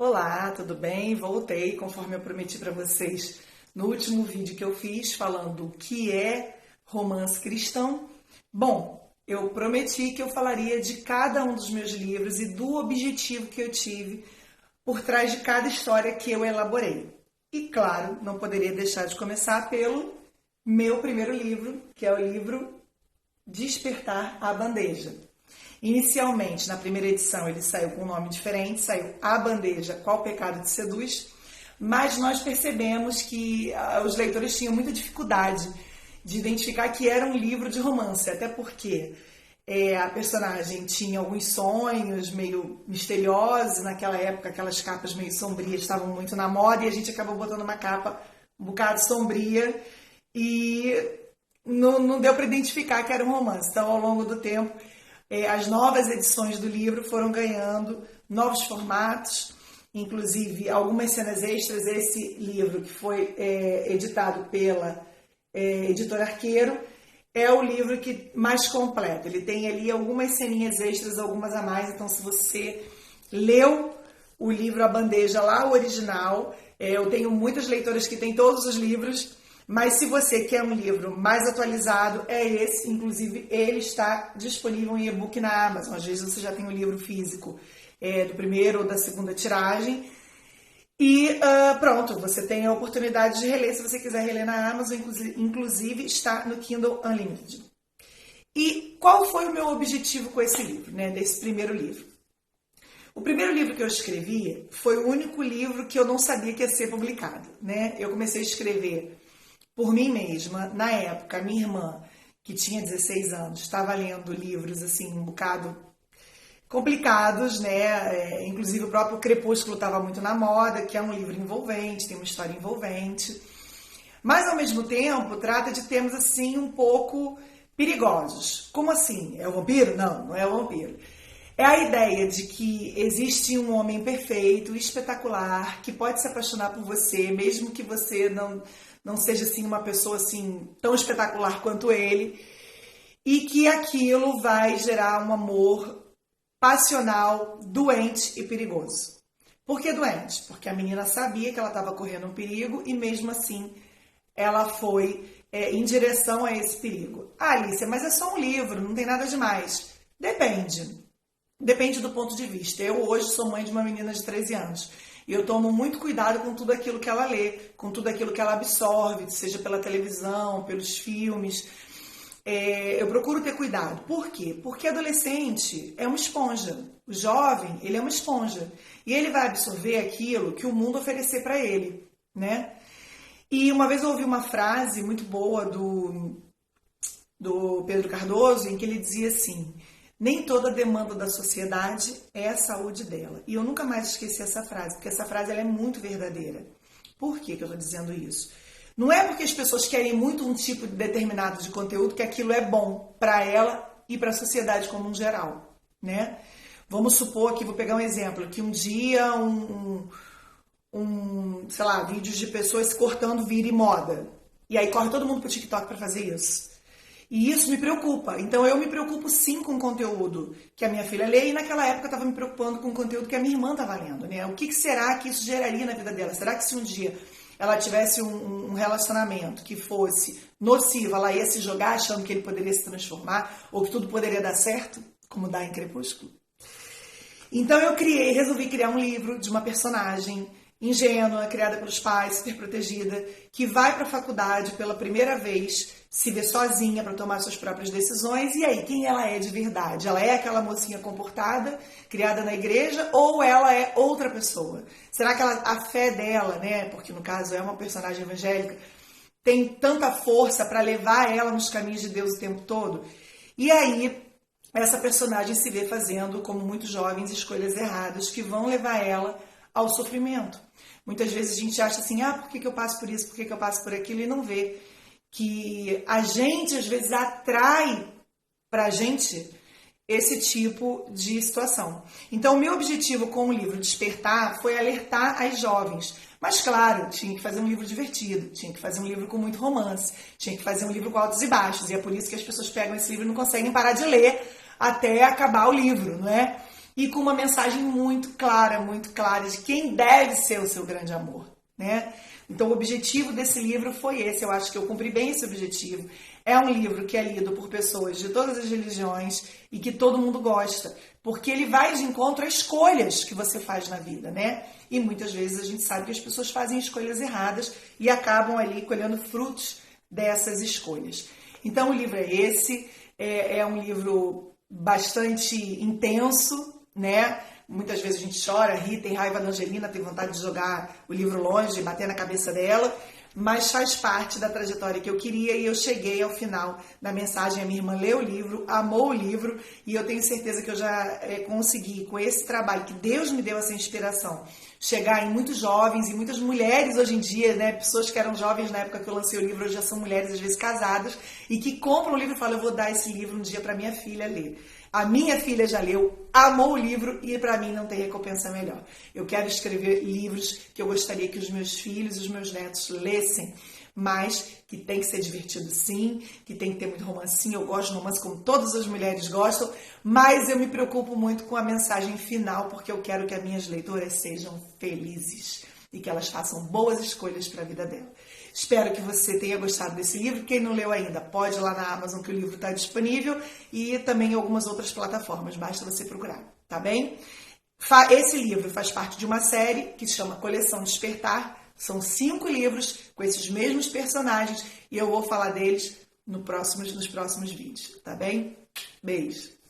Olá, tudo bem? Voltei, conforme eu prometi para vocês no último vídeo que eu fiz, falando o que é romance cristão. Bom, eu prometi que eu falaria de cada um dos meus livros e do objetivo que eu tive por trás de cada história que eu elaborei. E claro, não poderia deixar de começar pelo meu primeiro livro, que é o livro Despertar a Bandeja. Inicialmente, na primeira edição, ele saiu com um nome diferente, saiu A Bandeja, Qual Pecado Te Seduz, mas nós percebemos que os leitores tinham muita dificuldade de identificar que era um livro de romance, até porque a personagem tinha alguns sonhos meio misteriosos, naquela época aquelas capas meio sombrias estavam muito na moda e a gente acabou botando uma capa um bocado sombria e não deu para identificar que era um romance. Então, ao longo do tempo, as novas edições do livro foram ganhando novos formatos, inclusive algumas cenas extras. Esse livro, que foi editado pela Editora Arqueiro, é o livro que mais completo. Ele tem ali algumas ceninhas extras, algumas a mais. Então, se você leu o livro A Bandeja lá, o original, eu tenho muitas leitoras que têm todos os livros, mas se você quer um livro mais atualizado, é esse. Inclusive, ele está disponível em e-book na Amazon. Às vezes você já tem o livro físico do primeiro ou da segunda tiragem. E pronto, você tem a oportunidade de reler. Se você quiser reler na Amazon, inclusive está no Kindle Unlimited. E qual foi o meu objetivo com esse livro, né, desse primeiro livro? O primeiro livro que eu escrevi foi o único livro que eu não sabia que ia ser publicado, né? Eu comecei a escrever por mim mesma. Na época, a minha irmã, que tinha 16 anos, estava lendo livros assim, um bocado complicados, né? Inclusive o próprio Crepúsculo estava muito na moda, que é um livro envolvente, tem uma história envolvente. Mas, ao mesmo tempo, trata de temas assim um pouco perigosos. Como assim? É o vampiro? Não, não é o vampiro. É a ideia de que existe um homem perfeito, espetacular, que pode se apaixonar por você, mesmo que você não seja assim uma pessoa assim tão espetacular quanto ele, e que aquilo vai gerar um amor passional, doente e perigoso. Por que doente? Porque a menina sabia que ela estava correndo um perigo e mesmo assim ela foi em direção a esse perigo. Ah, Alicia, mas é só um livro, não tem nada demais. Depende. Depende do ponto de vista. Eu hoje sou mãe de uma menina de 13 anos. E eu tomo muito cuidado com tudo aquilo que ela lê, com tudo aquilo que ela absorve, seja pela televisão, pelos filmes. Eu procuro ter cuidado. Por quê? Porque adolescente é uma esponja. O jovem, ele é uma esponja. E ele vai absorver aquilo que o mundo oferecer para ele, né? E uma vez eu ouvi uma frase muito boa do Pedro Cardoso, em que ele dizia assim: nem toda demanda da sociedade é a saúde dela. E eu nunca mais esqueci essa frase, porque essa frase ela é muito verdadeira. Por que eu estou dizendo isso? Não é porque as pessoas querem muito um tipo determinado de conteúdo que aquilo é bom para ela e para a sociedade como um geral, né? Vamos supor que, vou pegar um exemplo, que um dia sei lá, vídeos de pessoas se cortando vire moda. E aí corre todo mundo pro TikTok para fazer isso. E isso me preocupa. Então eu me preocupo sim com o conteúdo que a minha filha lê, e naquela época eu estava me preocupando com o conteúdo que a minha irmã estava lendo, né? O que será que isso geraria na vida dela? Será que se um dia ela tivesse um relacionamento que fosse nocivo, ela ia se jogar achando que ele poderia se transformar ou que tudo poderia dar certo, como dá em Crepúsculo? Então eu resolvi criar um livro de uma personagem ingênua, criada pelos pais, super protegida, que vai para a faculdade pela primeira vez, se vê sozinha para tomar suas próprias decisões. E aí, quem ela é de verdade? Ela é aquela mocinha comportada, criada na igreja, ou ela é outra pessoa? Será que a fé dela, né, porque no caso é uma personagem evangélica, tem tanta força para levar ela nos caminhos de Deus o tempo todo? E aí, essa personagem se vê fazendo, como muitos jovens, escolhas erradas que vão levar ela ao sofrimento. Muitas vezes a gente acha assim, por que eu passo por isso, por que eu passo por aquilo, e não vê que a gente às vezes atrai pra gente esse tipo de situação. Então, o meu objetivo com o livro Despertar foi alertar as jovens. Mas, claro, tinha que fazer um livro divertido, tinha que fazer um livro com muito romance, tinha que fazer um livro com altos e baixos, e é por isso que as pessoas pegam esse livro e não conseguem parar de ler até acabar o livro, não é? e com uma mensagem muito clara de quem deve ser o seu grande amor, né? Então o objetivo desse livro foi esse, eu acho que eu cumpri bem esse objetivo. É um livro que é lido por pessoas de todas as religiões e que todo mundo gosta, porque ele vai de encontro a escolhas que você faz na vida, né? E muitas vezes a gente sabe que as pessoas fazem escolhas erradas e acabam ali colhendo frutos dessas escolhas. Então o livro é esse, é um livro bastante intenso, né? Muitas vezes a gente chora, ri, tem raiva da Angelina, tem vontade de jogar o livro longe, bater na cabeça dela, mas faz parte da trajetória que eu queria e eu cheguei ao final da mensagem. A minha irmã leu o livro, amou o livro e eu tenho certeza que eu já consegui, com esse trabalho, que Deus me deu essa inspiração, chegar em muitos jovens e muitas mulheres hoje em dia, né? Pessoas que eram jovens na época que eu lancei o livro, hoje já são mulheres, às vezes casadas, e que compram o livro e falam, eu vou dar esse livro um dia para minha filha ler. A minha filha já leu, amou o livro e para mim não tem recompensa melhor. Eu quero escrever livros que eu gostaria que os meus filhos e os meus netos lessem, mas que tem que ser divertido sim, que tem que ter muito romancinho. Eu gosto de romance como todas as mulheres gostam, mas eu me preocupo muito com a mensagem final porque eu quero que as minhas leitoras sejam felizes e que elas façam boas escolhas para a vida dela. Espero que você tenha gostado desse livro. Quem não leu ainda, pode ir lá na Amazon que o livro está disponível e também em algumas outras plataformas, basta você procurar, tá bem? Esse livro faz parte de uma série que se chama Coleção Despertar. São 5 livros com esses mesmos personagens e eu vou falar deles nos próximos vídeos, tá bem? Beijo!